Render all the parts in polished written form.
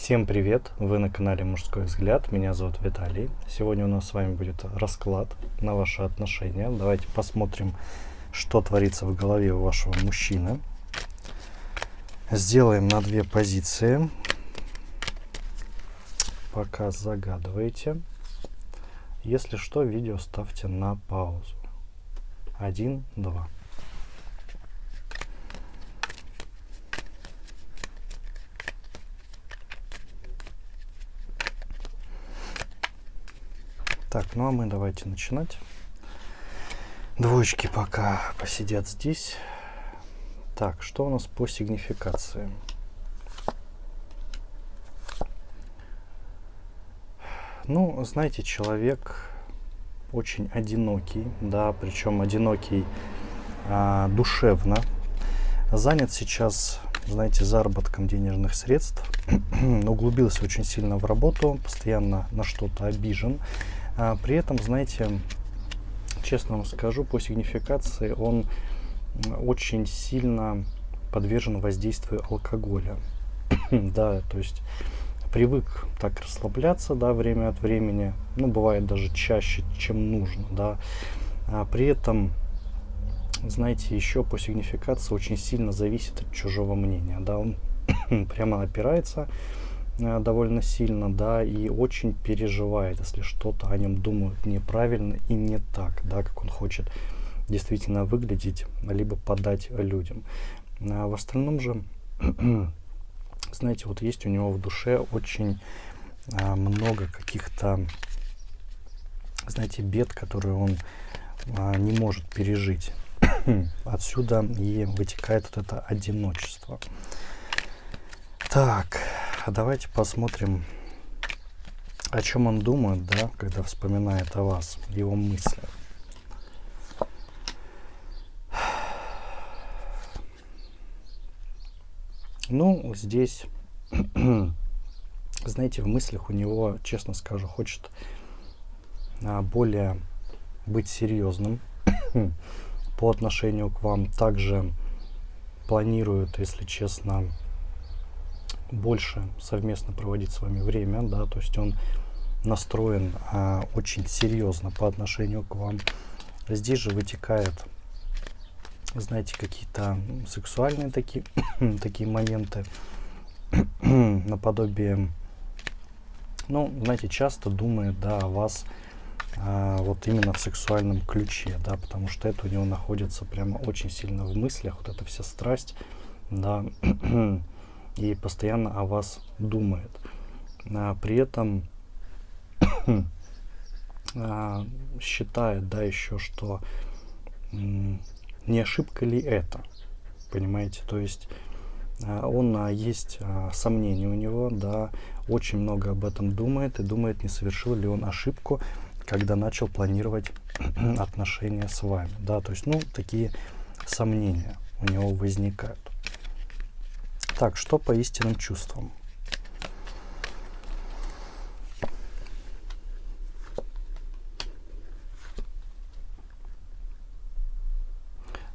Всем привет! Вы на канале Мужской взгляд. Меня зовут Виталий. Сегодня у нас с вами будет расклад на ваши отношения. Давайте посмотрим, что творится в голове у вашего мужчины. Сделаем на две позиции. Пока загадываете. Если что, видео ставьте на паузу. 1, 2. Так, ну а мы давайте начинать. Двоечки пока посидят здесь. Так, что у нас по сигнификации? Ну, знаете, человек очень одинокий, да, причем одинокий душевно. Занят сейчас, знаете, заработком денежных средств. Углубился очень сильно в работу, постоянно на что-то обижен. При этом, знаете, честно вам скажу, по сигнификации он очень сильно подвержен воздействию алкоголя. Да, то есть привык так расслабляться, да, время от времени, ну, бывает даже чаще, чем нужно, да. При этом, знаете, еще по сигнификации очень сильно зависит от чужого мнения, да, он прямо опирается довольно сильно, да, и очень переживает, если что-то о нем думают неправильно и не так, да, как он хочет действительно выглядеть, либо подать людям. В остальном же, знаете, вот есть у него в душе очень много каких-то, знаете, бед, которые он не может пережить. Отсюда и вытекает вот это одиночество. Так, давайте посмотрим, о чем он думает, да, когда вспоминает о вас, его мысли. Ну, здесь, знаете, в мыслях у него, честно скажу, хочет более быть серьезным по отношению к вам. Также планирует, если честно, больше совместно проводить с вами время, да, то есть он настроен очень серьезно по отношению к вам. Здесь же вытекает, знаете, какие-то сексуальные такие, такие моменты, наподобие, ну, знаете, часто думает, да, о вас вот именно в сексуальном ключе, да, потому что это у него находится прямо очень сильно в мыслях, вот эта вся страсть, да, и постоянно о вас думает. При этом считает, да, еще, что не ошибка ли это, понимаете, то есть он есть сомнения у него, да, очень много об этом думает и думает, не совершил ли он ошибку, когда начал планировать отношения с вами, да, то есть, ну, такие сомнения у него возникают. Так, что по истинным чувствам?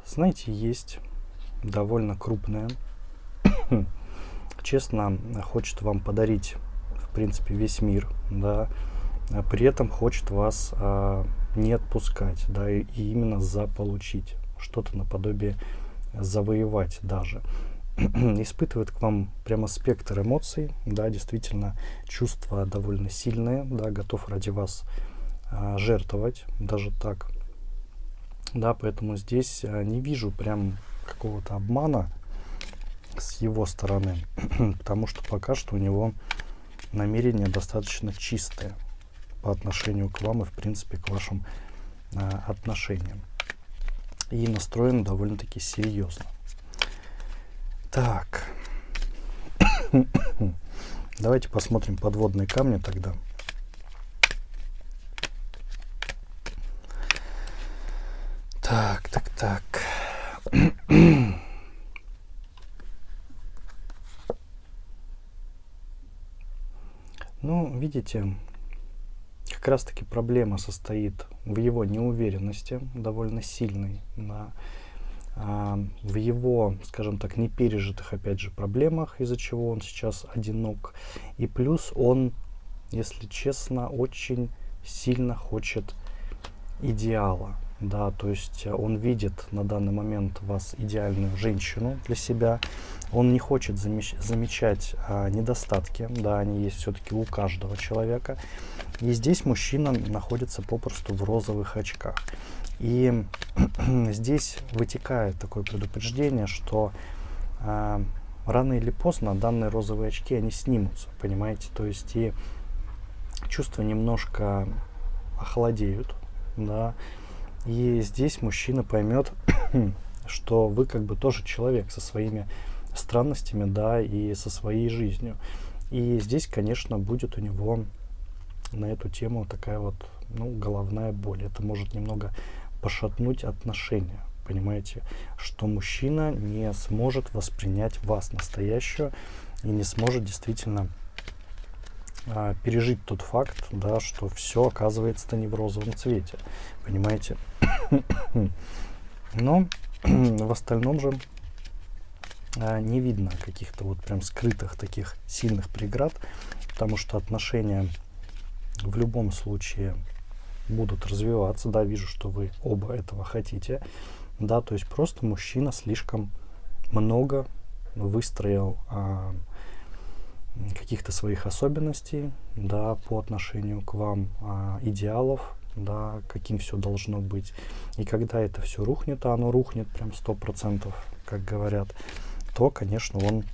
Знаете, есть довольно крупная, честно, хочет вам подарить, в принципе, весь мир, да, при этом хочет вас не отпускать, да, и именно заполучить, что-то наподобие завоевать даже. Испытывает к вам прямо спектр эмоций, да, действительно чувства довольно сильные, да, готов ради вас жертвовать, даже так, да, поэтому здесь не вижу прям какого-то обмана с его стороны, потому что пока что у него намерения достаточно чистые по отношению к вам и, в принципе, к вашим отношениям, и настроен довольно-таки серьезно. Так, давайте посмотрим подводные камни тогда. Так. Ну, видите, как раз-таки проблема состоит в его неуверенности, довольно сильной, да. в его, скажем так, непережитых, опять же, проблемах, из-за чего он сейчас одинок. И плюс он, если честно, очень сильно хочет идеала. Да, то есть он видит на данный момент вас идеальную женщину для себя. Он не хочет замечать недостатки, да, они есть все-таки у каждого человека. И здесь мужчина находится попросту в розовых очках. И здесь вытекает такое предупреждение, что рано или поздно данные розовые очки, они снимутся, понимаете? То есть и чувства немножко охладеют, да. И здесь мужчина поймет, что вы как бы тоже человек со своими странностями, да, и со своей жизнью. И здесь, конечно, будет у него на эту тему такая вот, ну, головная боль. Это может немного пошатнуть отношения, понимаете, что мужчина не сможет воспринять вас настоящую и не сможет действительно пережить тот факт, да, что все оказывается-то не в розовом цвете, понимаете. Но в остальном же не видно каких-то вот прям скрытых таких сильных преград, потому что отношения в любом случае будут развиваться, да, вижу, что вы оба этого хотите, да, то есть просто мужчина слишком много выстроил каких-то своих особенностей, да, по отношению к вам, идеалов, да, каким все должно быть. И когда это все рухнет, а оно рухнет прям 100%, как говорят, то, конечно, он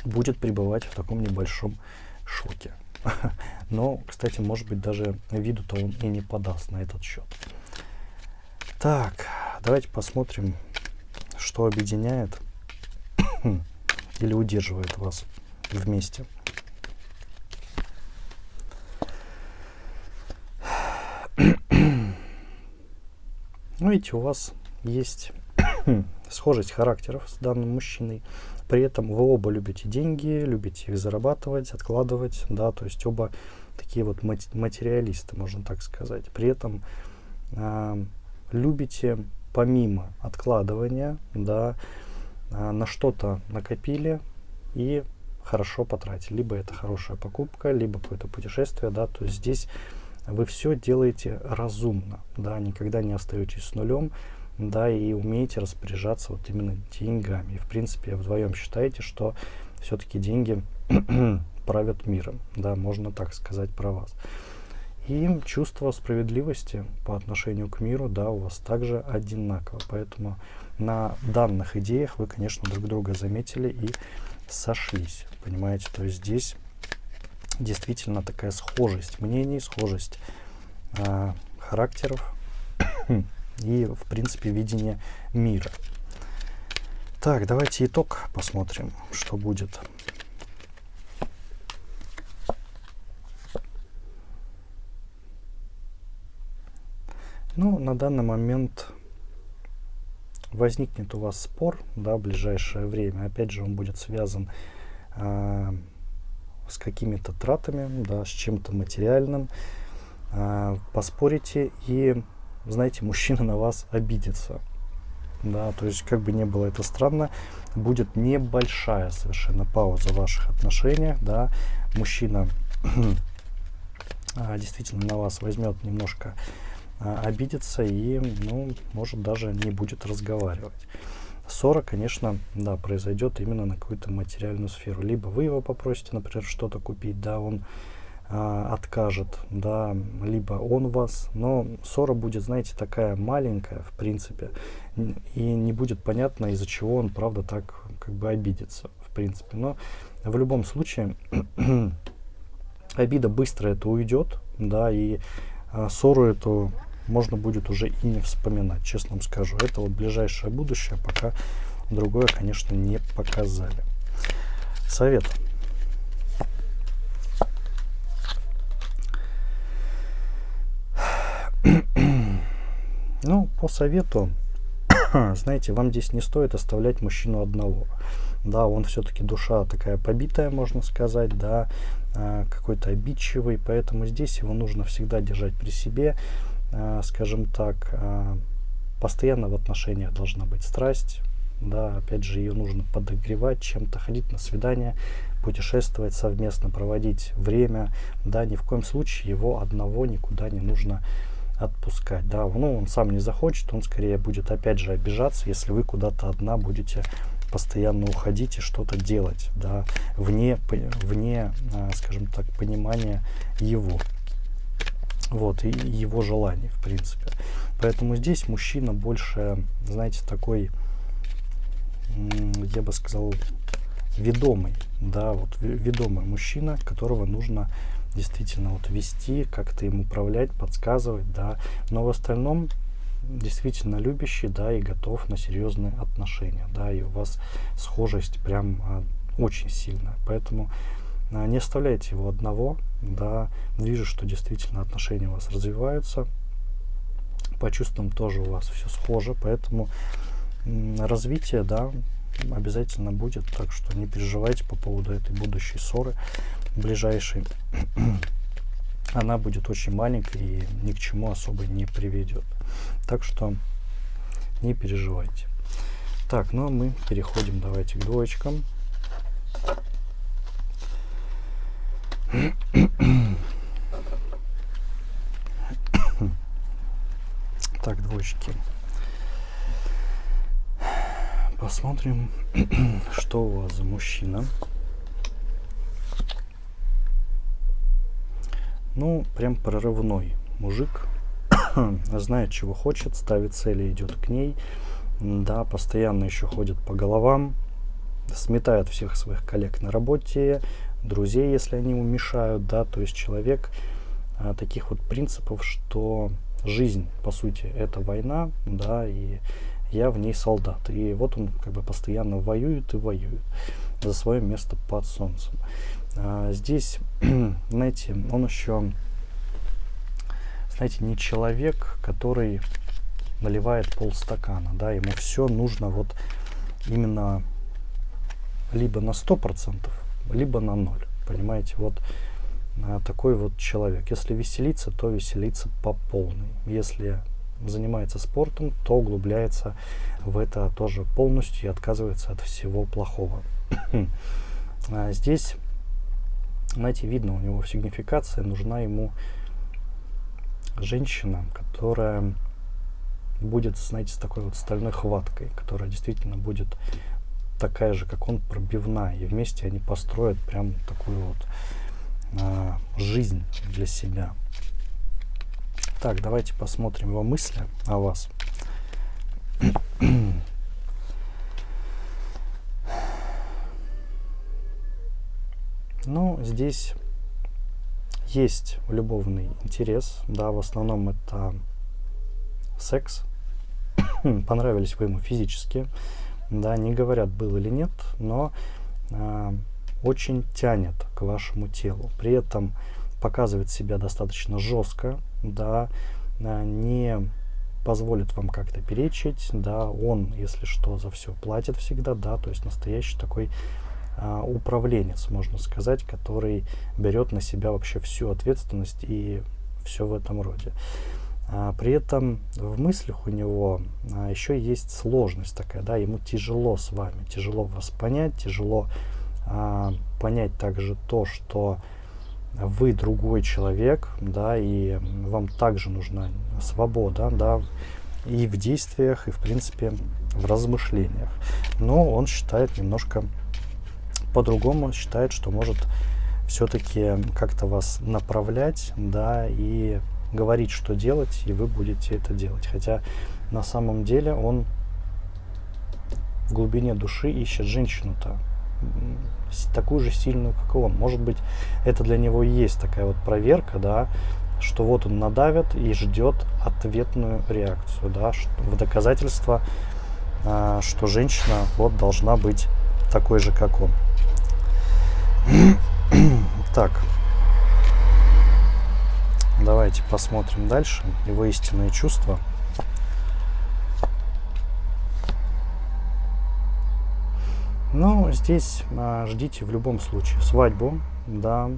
будет пребывать в таком небольшом шоке. Но, кстати, может быть, даже виду-то он и не подаст на этот счет. Так, давайте посмотрим, что объединяет или удерживает вас вместе. Ну, видите, у вас есть схожесть характеров с данным мужчиной. При этом вы оба любите деньги, любите их зарабатывать, откладывать, да, то есть оба такие вот материалисты, можно так сказать. При этом любите помимо откладывания, да, на что-то накопили и хорошо потратили. Либо это хорошая покупка, либо какое-то путешествие, да, то есть здесь вы все делаете разумно, да, никогда не остаетесь с нулем, да, и умеете распоряжаться вот именно деньгами. И, в принципе, вдвоем считаете, что все-таки деньги правят миром, да, можно так сказать про вас. И чувство справедливости по отношению к миру, да, у вас также одинаково. Поэтому на данных идеях вы, конечно, друг друга заметили и сошлись, понимаете. То есть здесь действительно такая схожесть мнений, схожесть характеров и, в принципе, видение мира. Так, давайте итог посмотрим, что будет. Ну, на данный момент возникнет у вас спор, да, в ближайшее время. Опять же, он будет связан с какими-то тратами, да, с чем-то материальным. Поспорите, и, знаете, мужчина на вас обидится. Да, то есть, как бы ни было это странно, будет небольшая совершенно пауза в ваших отношениях, да, мужчина действительно на вас возьмет немножко, обидится и, ну, может, даже не будет разговаривать. Ссора, конечно, да, произойдет именно на какую-то материальную сферу. Либо вы его попросите, например, что-то купить, да, он откажет, да, либо он вас, но ссора будет, знаете, такая маленькая, в принципе, и не будет понятно, из-за чего он, правда, так как бы обидится, в принципе. Но в любом случае обида быстро это уйдет, да, и ссору эту можно будет уже и не вспоминать, честно вам скажу. Это вот ближайшее будущее, пока другое, конечно, не показали. Совет. Ну, по совету, знаете, вам здесь не стоит оставлять мужчину одного. Да, он все-таки душа такая побитая, можно сказать, да, какой-то обидчивый, поэтому здесь его нужно всегда держать при себе, скажем так, постоянно в отношениях должна быть страсть, да, опять же, ее нужно подогревать чем-то, ходить на свидания, путешествовать совместно, проводить время, да, ни в коем случае его одного никуда не нужно отпускать, да, ну, он сам не захочет, он скорее будет опять же обижаться, если вы куда-то одна будете постоянно уходить и что-то делать, да, вне, скажем так, понимания его, вот, и его желаний, в принципе. Поэтому здесь мужчина больше, знаете, такой, я бы сказал, ведомый, да, вот ведомый мужчина, которого нужно действительно вот вести, как-то им управлять, подсказывать, да, но в остальном действительно любящий, да, и готов на серьезные отношения, да, и у вас схожесть прям очень сильная, поэтому не оставляйте его одного, да, вижу, что действительно отношения у вас развиваются, по чувствам тоже у вас все схоже, поэтому развитие, да, обязательно будет, так что не переживайте по поводу этой будущей ссоры ближайшей. Она будет очень маленькой и ни к чему особо не приведет. Так что не переживайте. Так, ну а мы переходим, давайте, к двоечкам. Так, двоечки. Посмотрим, что у вас за мужчина. Ну, прям прорывной мужик. Знает, чего хочет, ставит цели, идет к ней. Да, постоянно еще ходит по головам. Сметает всех своих коллег на работе, друзей, если они ему мешают. Да, то есть человек таких вот принципов, что жизнь, по сути, это война, да, и я в ней солдат. И вот он как бы постоянно воюет и воюет за свое место под солнцем. Здесь, знаете, он еще, знаете, не человек, который наливает полстакана, да, ему все нужно вот именно либо на 100%, либо на 0, понимаете, вот такой вот человек. Если веселиться, то веселиться по полной. Если занимается спортом, то углубляется в это тоже полностью и отказывается от всего плохого. Здесь, знаете, видно у него сигнификация, нужна ему женщина, которая будет, знаете, с такой вот стальной хваткой, которая действительно будет такая же, как он, пробивная, и вместе они построят прям такую вот жизнь для себя. Так, давайте посмотрим его мысли о вас. Ну, здесь есть любовный интерес, да, в основном это секс. Понравились вы ему физически, да, не говорят, был или нет, но очень тянет к вашему телу. При этом показывает себя достаточно жестко, да, не позволит вам как-то перечить, да, он, если что, за все платит всегда, да, то есть настоящий такой управленец, можно сказать, который берет на себя вообще всю ответственность и все в этом роде. При этом в мыслях у него еще есть сложность такая, да, ему тяжело с вами, тяжело вас понять, тяжело понять также то, что вы другой человек, да, и вам также нужна свобода, да, и в действиях, и в принципе в размышлениях. Но он считает немножко по-другому, считает, что может все-таки как-то вас направлять, да, и говорить, что делать, и вы будете это делать. Хотя на самом деле он в глубине души ищет женщину-то такую же сильную, как и он. Может быть, это для него и есть такая вот проверка, да, что вот он надавит и ждет ответную реакцию, да, в доказательство, что женщина вот должна быть такой же, как он. Так, давайте посмотрим дальше его истинные чувства. Ну, здесь ждите в любом случае свадьбу, да,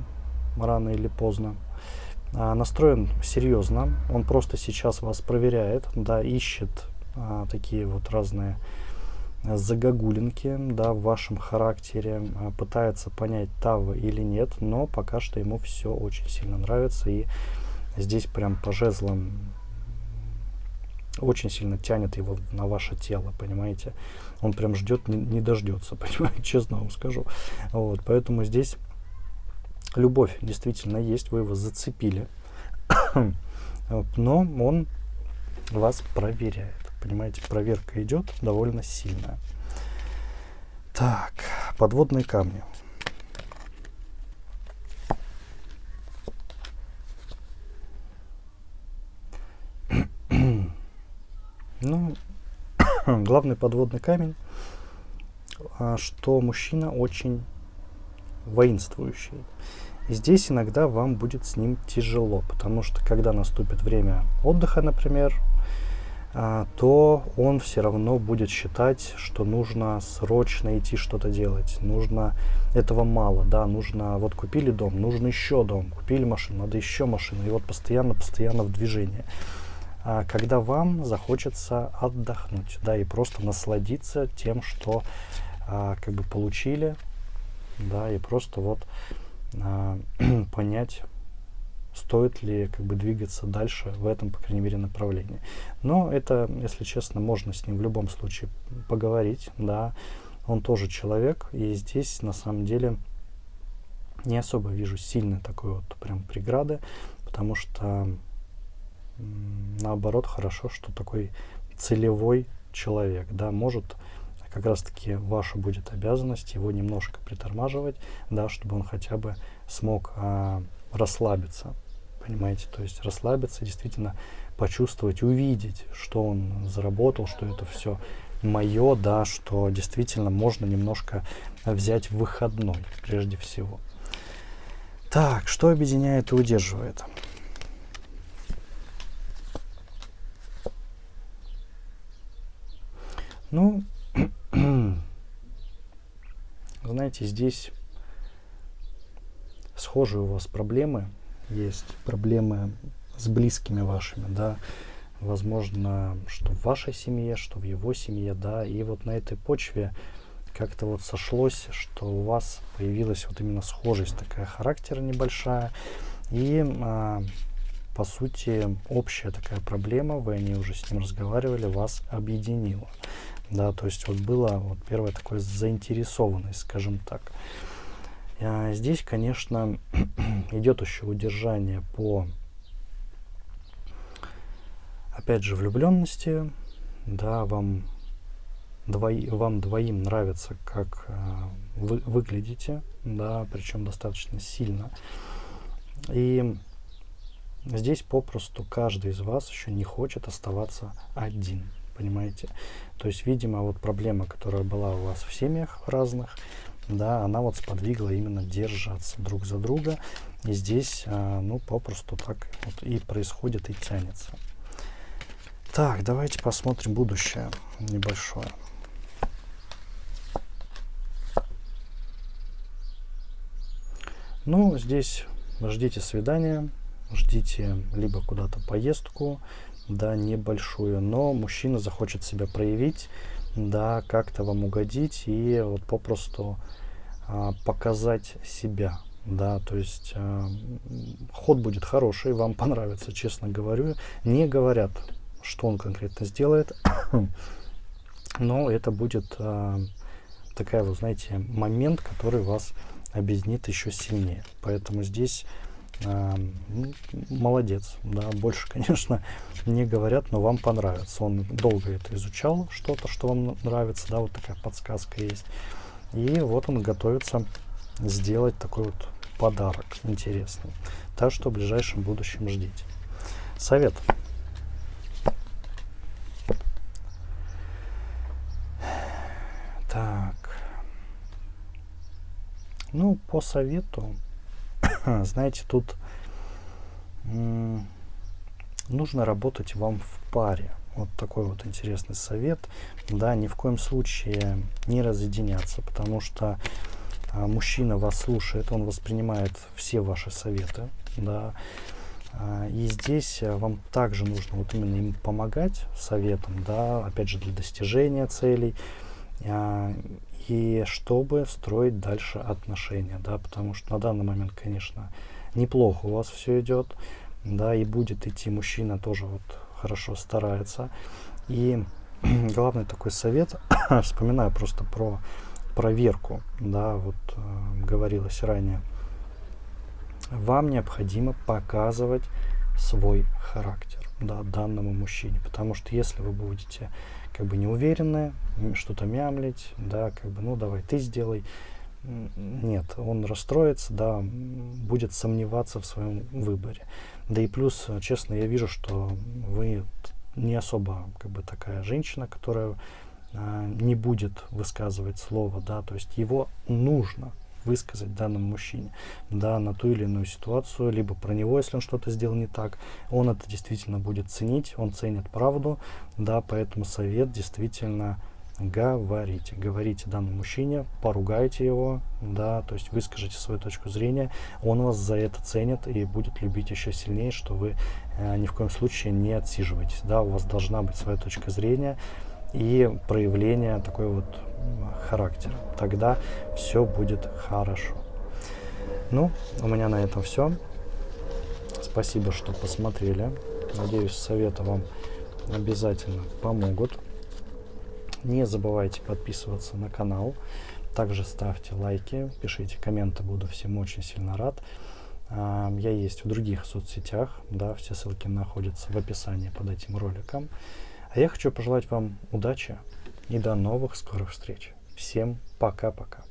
рано или поздно. Настроен серьезно, он просто сейчас вас проверяет, да, ищет такие вот разные загогулинки, да, в вашем характере, пытается понять, та вы или нет, но пока что ему все очень сильно нравится, и здесь прям по жезлам очень сильно тянет его на ваше тело, понимаете? Он прям ждет, не дождется, понимаете, честно вам скажу. Вот, поэтому здесь любовь действительно есть, вы его зацепили, но он вас проверяет, понимаете, проверка идет довольно сильная. Так, подводные камни. Ну, главный подводный камень, что мужчина очень воинствующий. И здесь иногда вам будет с ним тяжело, потому что когда наступит время отдыха, например, то он все равно будет считать, что нужно срочно идти что-то делать. Нужно, этого мало, да, нужно, вот купили дом, нужно еще дом, купили машину, надо еще машину, и вот постоянно в движении. Когда вам захочется отдохнуть, да, и просто насладиться тем, что как бы получили, да, и просто вот понять, стоит ли как бы двигаться дальше в этом, по крайней мере, направлении. Но это, если честно, можно с ним в любом случае поговорить, да, он тоже человек, и здесь на самом деле не особо вижу сильной такой вот прям преграды, потому что наоборот хорошо, что такой целевой человек, да, может как раз таки ваша будет обязанность его немножко притормаживать, да, чтобы он хотя бы смог расслабиться, понимаете, то есть расслабиться, действительно почувствовать, увидеть, что он заработал, что это все мое, да, что действительно можно немножко взять выходной прежде всего. Так, что объединяет и удерживает? Ну, знаете, здесь схожие у вас проблемы, есть проблемы с близкими вашими, да, возможно, что в вашей семье, что в его семье, да, и вот на этой почве как-то вот сошлось, что у вас появилась вот именно схожесть такая характера небольшая, и по сути общая такая проблема, вы о ней уже с ним разговаривали, вас объединила. Да, то есть вот было вот первое такое заинтересованность, скажем так. Здесь, конечно, идет еще удержание по, опять же, влюбленности. Да, вам двоим нравится, как вы выглядите, да, причем достаточно сильно. И здесь попросту каждый из вас еще не хочет оставаться один. Понимаете? То есть, видимо, вот проблема, которая была у вас в семьях разных, да, она вот сподвигла именно держаться друг за друга. И здесь, ну, попросту так вот и происходит, и тянется. Так, давайте посмотрим будущее небольшое. Ну, здесь ждите свидания, ждите либо куда-то поездку, да, небольшую, но мужчина захочет себя проявить, да, как-то вам угодить и вот попросту показать себя, да, то есть ход будет хороший, вам понравится, честно говорю, не говорят, что он конкретно сделает, но это будет такая, вот знаете, момент, который вас объединит еще сильнее, поэтому здесь молодец, да, больше, конечно, не говорят, но вам понравится. Он долго это изучал, что-то, что вам нравится, да, вот такая подсказка есть. И вот он готовится сделать такой вот подарок интересный. Так что в ближайшем будущем ждите. Совет. Так. Ну, по совету, знаете, тут нужно работать вам в паре. Вот такой вот интересный совет. Да, ни в коем случае не разъединяться, потому что мужчина вас слушает, он воспринимает все ваши советы. Да. И здесь вам также нужно вот именно им помогать советом, да, опять же, для достижения целей, и чтобы строить дальше отношения, да, потому что на данный момент, конечно, неплохо у вас все идет, да, и будет идти, мужчина тоже вот хорошо старается. И главный такой совет, вспоминаю просто про проверку, да, вот говорилось ранее, вам необходимо показывать свой характер, да, данному мужчине, потому что если вы будете как бы неуверенны, что-то мямлить, да, как бы, ну давай ты сделай, нет, он расстроится, да, будет сомневаться в своем выборе. Да и плюс, честно, я вижу, что вы не особо как бы такая женщина, которая не будет высказывать слово, да, то есть его нужно высказать данному мужчине, да, на ту или иную ситуацию, либо про него, если он что-то сделал не так, он это действительно будет ценить, он ценит правду, да, поэтому совет действительно говорите данному мужчине, поругайте его, да, то есть выскажите свою точку зрения, он вас за это ценит и будет любить еще сильнее, что вы ни в коем случае не отсиживаетесь, да, у вас должна быть своя точка зрения и проявление такой вот характера. Тогда все будет хорошо. Ну, у меня на этом все. Спасибо, что посмотрели. Надеюсь, советы вам обязательно помогут. Не забывайте подписываться на канал. Также ставьте лайки, пишите комменты, буду всем очень сильно рад. Я есть в других соцсетях, да, все ссылки находятся в описании под этим роликом. А я хочу пожелать вам удачи и до новых скорых встреч. Всем пока-пока.